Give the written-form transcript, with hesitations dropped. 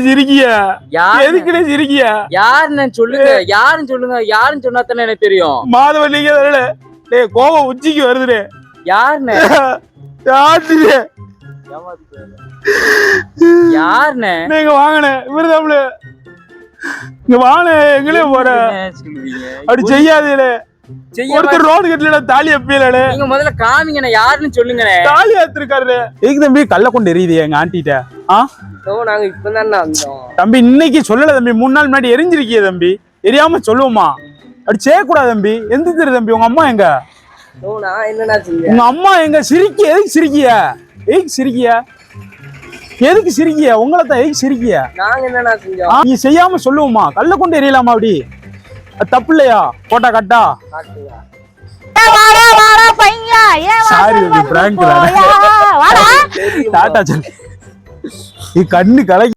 சிரிக்கிய? எதுக்குனே சிரிக்கிய? யாருன்னு சொல்லுங்க, யாருன்னு சொல்லுங்க, யாருன்னு சொன்னா தானே எனக்கு தெரியும். மாதவன் நீங்க தானே? டேய் கோவம் உச்சிக்கு வருதுடே. யாருன்னு? யாருடே? யாருன்னு? நீங்க வாங்கனே இவர்தாம்ல. இங்க வாணே எங்களே போற. அப்படி செய்யாதீங்களே. ஒருத்தர் ரோடு கட்டல தாலி அப்பீங்களே. நீங்க முதல்ல காமிங்கண்ணே, யாருன்னு சொல்லுங்கண்ணே. தாலி ஏத்திருக்காருல. எதுக்கு தம்பி கள்ள கொண்டு எரியுது எங்க ஆண்டிட்ட? நாங்க இப்பதானே வந்தோம் தம்பி. இன்னைக்கு சொல்லல தம்பி, 3 நாள் முன்னாடி எரிஞ்சிருக்கிய தம்பி. எரியாம சொல்லுவோமா? அப்படி செய்யக்கூடாது தம்பி. எந்த தெரு தம்பி? உங்க அம்மா எங்க? உங்க அம்மா எங்க? சிரிக்கிய? எதுக்கு சிரிக்கிய? எதுக்கு சிரிக்கிய? எதுக்கு சிரிக்கிய? உங்களை தான் எதுக்கு சிரிக்கிய? நாங்க என்னன்னா செஞ்சோம்? நீ செய்யாம சொல்லுவோமா? கள்ள கொண்டு எரியலாமா? அப்படி தப்பு இல்லையா? போட்டா கட்டா சாரி பிராங்க் டாட்டா சொல்லு. கண்ணு கலக்கி